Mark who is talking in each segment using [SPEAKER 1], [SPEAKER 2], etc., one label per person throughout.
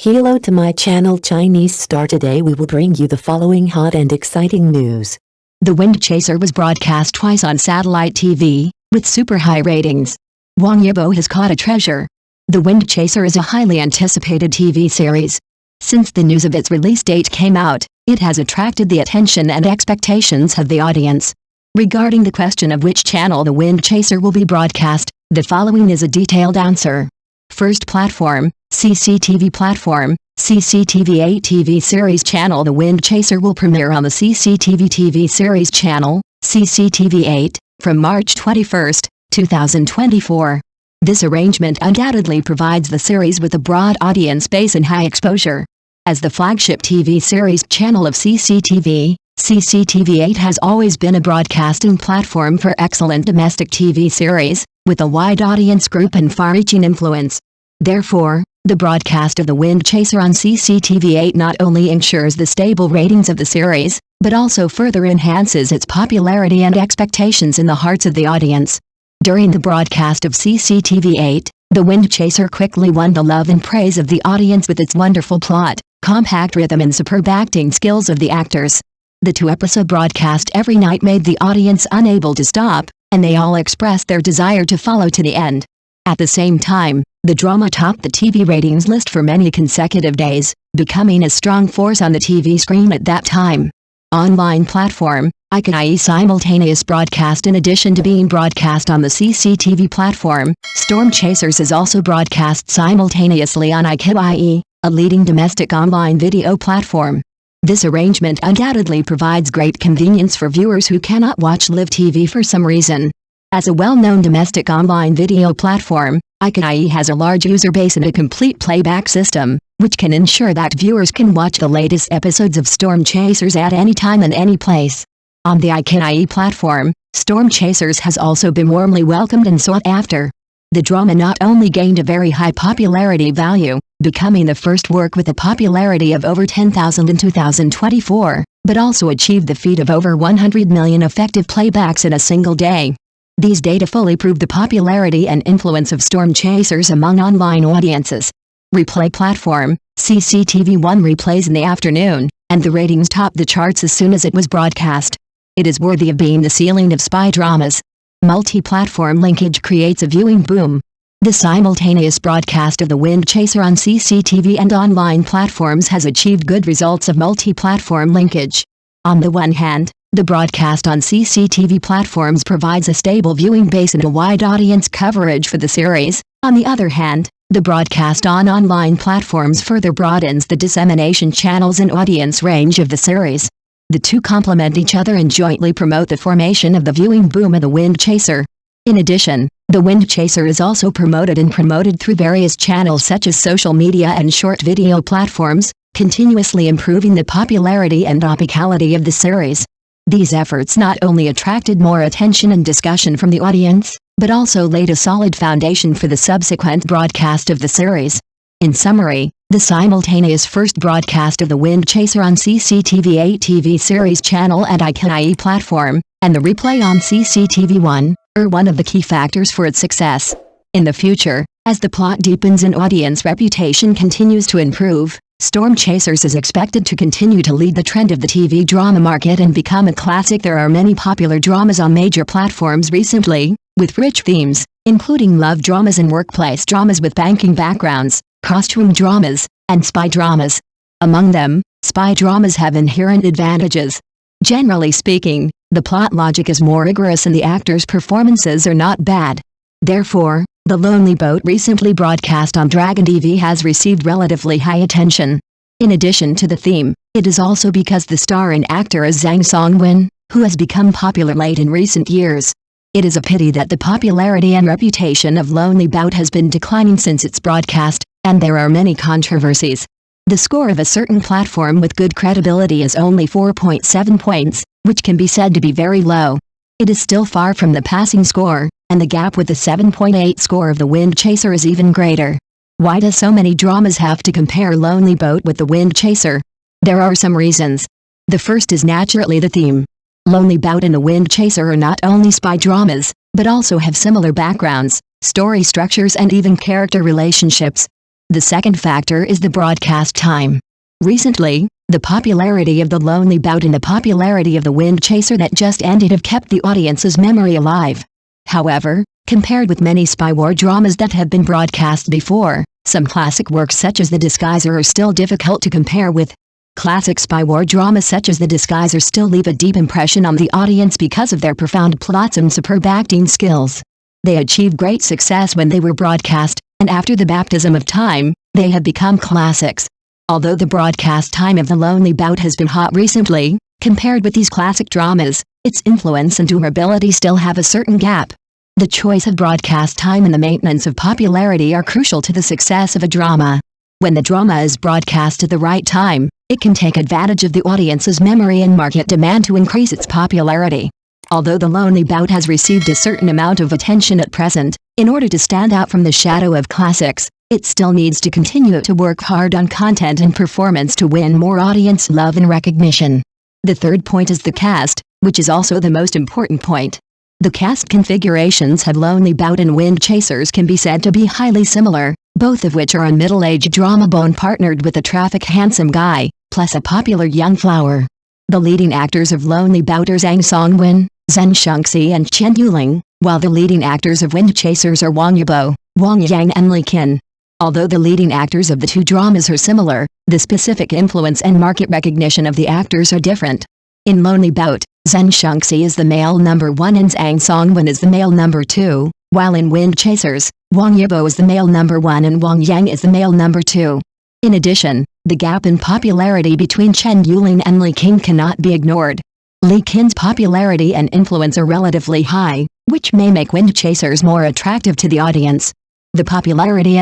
[SPEAKER 1] Hello to my channel Chinese Star. Today we will bring you the following hot and exciting news.
[SPEAKER 2] The Wind Chaser was broadcast twice on satellite TV, with super high ratings. Wang Yibo has caught a treasure. The Wind Chaser is a highly anticipated TV series. Since the news of its release date came out, it has attracted the attention and expectations of the audience. Regarding the question of which channel the Wind Chaser will be broadcast, the following is a detailed answer. First platform, CCTV platform, CCTV 8 TV series channel. The Wind Chaser will premiere on the CCTV TV series channel, CCTV 8, from March 21, 2024. This arrangement undoubtedly provides the series with a broad audience base and high exposure. As the flagship TV series channel of CCTV, CCTV 8 has always been a broadcasting platform for excellent domestic TV series, with a wide audience group and far-reaching influence. Therefore, the broadcast of The Wind Chaser on CCTV 8 not only ensures the stable ratings of the series, but also further enhances its popularity and expectations in the hearts of the audience. During the broadcast of CCTV 8, The Wind Chaser quickly won the love and praise of the audience with its wonderful plot, compact rhythm and superb acting skills of the actors. The two-episode broadcast every night made the audience unable to stop, and they all expressed their desire to follow to the end. At the same time, the drama topped the TV ratings list for many consecutive days, becoming a strong force on the TV screen at that time. Online platform, ICANI simultaneous broadcast. In addition to being broadcast on the CCTV platform, Storm Chasers is also broadcast simultaneously on ICANI, a leading domestic online video platform. This arrangement undoubtedly provides great convenience for viewers who cannot watch live TV for some reason. As a well-known domestic online video platform, ICANI has a large user base and a complete playback system, which can ensure that viewers can watch the latest episodes of Storm Chasers at any time and any place. On the ICANI platform, Storm Chasers has also been warmly welcomed and sought after. The drama not only gained a very high popularity value, becoming the first work with a popularity of over 10,000 in 2024, but also achieved the feat of over 100 million effective playbacks in a single day. These data fully prove the popularity and influence of Storm Chasers among online audiences. Replay platform, CCTV 1 replays in the afternoon, and the ratings topped the charts as soon as it was broadcast. It is worthy of being the ceiling of spy dramas. Multi-platform linkage creates a viewing boom. The simultaneous broadcast of The Wind Chaser on CCTV and online platforms has achieved good results of multi-platform linkage. On the one hand, the broadcast on CCTV platforms provides a stable viewing base and a wide audience coverage for the series. On the other hand, the broadcast on online platforms further broadens the dissemination channels and audience range of the series. The two complement each other and jointly promote the formation of the viewing boom of The Wind Chaser. In addition, The Wind Chaser is also promoted through various channels such as social media and short video platforms, continuously improving the popularity and topicality of the series. These efforts not only attracted more attention and discussion from the audience, but also laid a solid foundation for the subsequent broadcast of the series. In summary, the simultaneous first broadcast of The Wind Chaser on CCTV 8 TV series channel and ICANI platform, and the replay on CCTV 1, are one of the key factors for its success. In the future, as the plot deepens and audience reputation continues to improve, Storm Chasers is expected to continue to lead the trend of the TV drama market and become a classic. There are many popular dramas on major platforms recently, with rich themes, including love dramas and workplace dramas with banking backgrounds, costume dramas, and spy dramas. Among them, spy dramas have inherent advantages. Generally speaking, the plot logic is more rigorous and the actors' performances are not bad. Therefore, The Lonely Boat, recently broadcast on Dragon TV, has received relatively high attention. In addition to the theme, it is also because the star and actor is Zhang Songwen, who has become popular late in recent years. It is a pity that the popularity and reputation of Lonely Bout has been declining since its broadcast, and there are many controversies. The score of a certain platform with good credibility is only 4.7 points, which can be said to be very low. It is still far from the passing score, and the gap with the 7.8 score of The Wind Chaser is even greater. Why do so many dramas have to compare Lonely Boat with The Wind Chaser? There are some reasons. The first is naturally the theme. Lonely Bout and The Wind Chaser are not only spy dramas, but also have similar backgrounds, story structures and even character relationships. The second factor is the broadcast time. Recently, the popularity of The Lonely Bout and the popularity of The Wind Chaser that just ended have kept the audience's memory alive. However, compared with many spy war dramas that have been broadcast before, some classic works such as The Disguiser are still difficult to compare with. Classic spy war dramas such as The Disguiser still leave a deep impression on the audience because of their profound plots and superb acting skills. They achieved great success when they were broadcast, and after the baptism of time, they have become classics. Although the broadcast time of The Lonely Bout has been hot recently, compared with these classic dramas, its influence and durability still have a certain gap. The choice of broadcast time and the maintenance of popularity are crucial to the success of a drama. When the drama is broadcast at the right time, it can take advantage of the audience's memory and market demand to increase its popularity. Although The Lonely Bout has received a certain amount of attention at present, in order to stand out from the shadow of classics, it still needs to continue to work hard on content and performance to win more audience love and recognition. The third point is the cast, which is also the most important point. The cast configurations of Lonely Bout and Wind Chasers can be said to be highly similar, both of which are a middle-aged drama bone partnered with a traffic handsome guy, plus a popular young flower. The leading actors of Lonely Bout are Zhang Songwen, Zhen Shengxi and Chen Yuling, while the leading actors of Wind Chasers are Wang Yibo, Wang Yang and Li Qin. Although the leading actors of the two dramas are similar, the specific influence and market recognition of the actors are different. In Lonely Bout, Zhen Shengxi is the male number 1 and Zhang Songwen is the male number 2, while in Wind Chasers, Wang Yibo is the male number 1 and Wang Yang is the male number 2. In addition, the gap in popularity between Chen Yuling and Li Qin cannot be ignored. Li Qin's popularity and influence are relatively high, which may make Wind Chasers more attractive to the audience. The popularity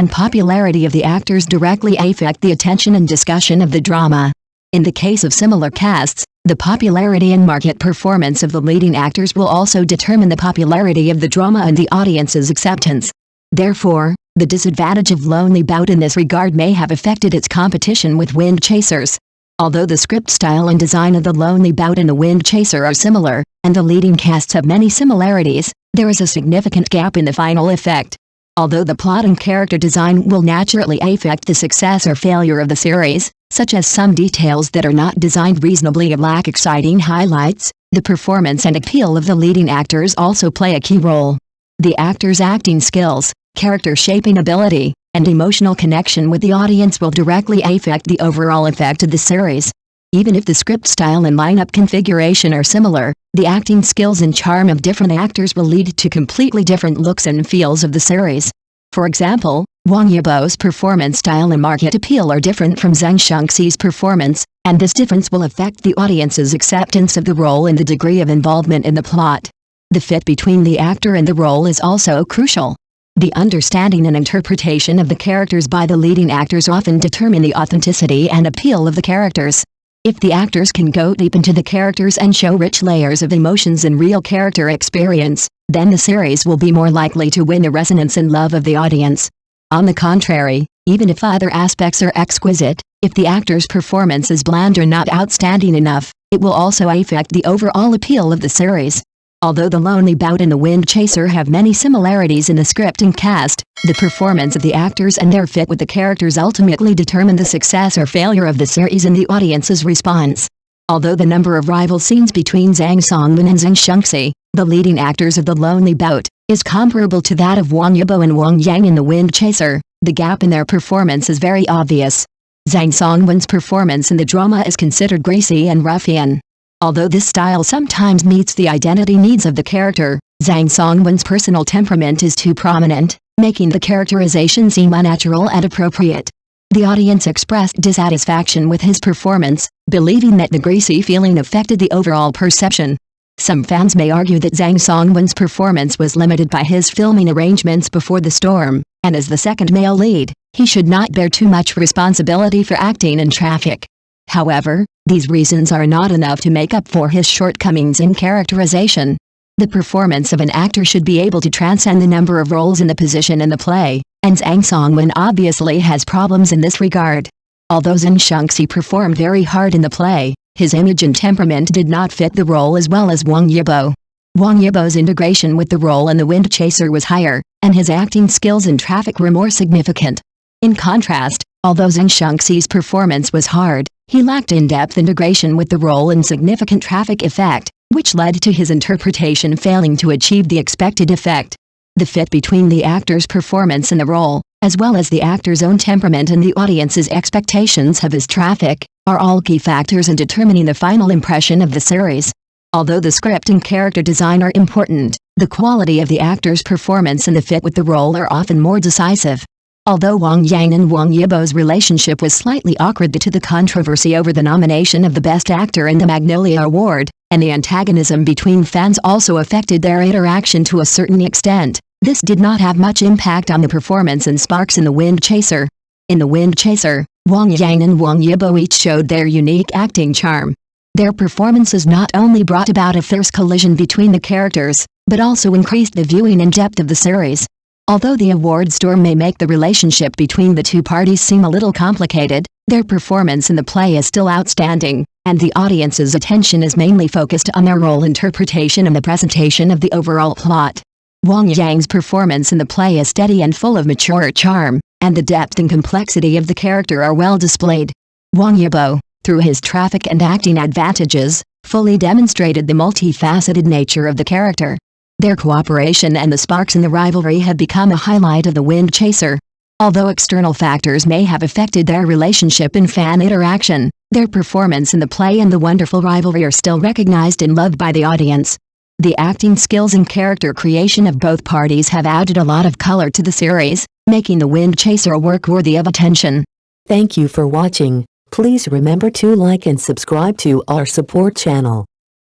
[SPEAKER 2] of the actors directly affect the attention and discussion of the drama. In the case of similar casts, the popularity and market performance of the leading actors will also determine the popularity of the drama and the audience's acceptance. Therefore, the disadvantage of Lonely Bout in this regard may have affected its competition with Wind Chasers. Although the script style and design of The Lonely Bout and The Wind Chaser are similar, and the leading casts have many similarities, there is a significant gap in the final effect. Although the plot and character design will naturally affect the success or failure of the series, such as some details that are not designed reasonably or lack exciting highlights, the performance and appeal of the leading actors also play a key role. The actors' acting skills, character shaping ability, and emotional connection with the audience will directly affect the overall effect of the series. Even if the script style and lineup configuration are similar, the acting skills and charm of different actors will lead to completely different looks and feels of the series. For example, Wang Yibo's performance style and market appeal are different from Zhang Shengxi's performance, and this difference will affect the audience's acceptance of the role and the degree of involvement in the plot. The fit between the actor and the role is also crucial. The understanding and interpretation of the characters by the leading actors often determine the authenticity and appeal of the characters. If the actors can go deep into the characters and show rich layers of emotions and real character experience, then the series will be more likely to win the resonance and love of the audience. On the contrary, even if other aspects are exquisite, if the actor's performance is bland or not outstanding enough, it will also affect the overall appeal of the series. Although The Lonely Bout and The Wind Chaser have many similarities in the script and cast, the performance of the actors and their fit with the characters ultimately determine the success or failure of the series and the audience's response. Although the number of rival scenes between Zhang Songwen and Zheng Shengxi, the leading actors of The Lonely Bout, is comparable to that of Wang Yibo and Wang Yang in The Wind Chaser, the gap in their performance is very obvious. Zhang Songwen's performance in the drama is considered greasy and ruffian. Although this style sometimes meets the identity needs of the character, Zhang Songwen's personal temperament is too prominent, making the characterization seem unnatural and appropriate. The audience expressed dissatisfaction with his performance, believing that the greasy feeling affected the overall perception. Some fans may argue that Zhang Songwen's performance was limited by his filming arrangements before the storm, and as the second male lead, he should not bear too much responsibility for acting in traffic. However, these reasons are not enough to make up for his shortcomings in characterization. The performance of an actor should be able to transcend the number of roles in the position in the play, and Zhang Songwen obviously has problems in this regard. Although Zheng Shengxi performed very hard in the play, his image and temperament did not fit the role as well as Wang Yibo. Wang Yibo's integration with the role in The Wind Chaser was higher, and his acting skills in traffic were more significant. In contrast, although Zhang Shengxi's performance was hard, he lacked in-depth integration with the role and significant traffic effect, which led to his interpretation failing to achieve the expected effect. The fit between the actor's performance and the role, as well as the actor's own temperament and the audience's expectations of his traffic, are all key factors in determining the final impression of the series. Although the script and character design are important, the quality of the actor's performance and the fit with the role are often more decisive. Although Wang Yang and Wang Yibo's relationship was slightly awkward due to the controversy over the nomination of the Best Actor in the Magnolia Award, and the antagonism between fans also affected their interaction to a certain extent, this did not have much impact on the performance and sparks in The Wind Chaser. In The Wind Chaser, Wang Yang and Wang Yibo each showed their unique acting charm. Their performances not only brought about a fierce collision between the characters, but also increased the viewing and depth of the series. Although the award storm may make the relationship between the two parties seem a little complicated, their performance in the play is still outstanding, and the audience's attention is mainly focused on their role interpretation and the presentation of the overall plot. Wang Yang's performance in the play is steady and full of mature charm, and the depth and complexity of the character are well displayed. Wang Yibo, through his traffic and acting advantages, fully demonstrated the multifaceted nature of the character. Their cooperation and the sparks in the rivalry have become a highlight of The Wind Chaser. Although external factors may have affected their relationship and fan interaction, their performance in the play and the wonderful rivalry are still recognized and loved by the audience. The acting skills and character creation of both parties have added a lot of color to the series, making The Wind Chaser a work worthy of attention.
[SPEAKER 1] Thank you for watching. Please remember to like and subscribe to our support channel.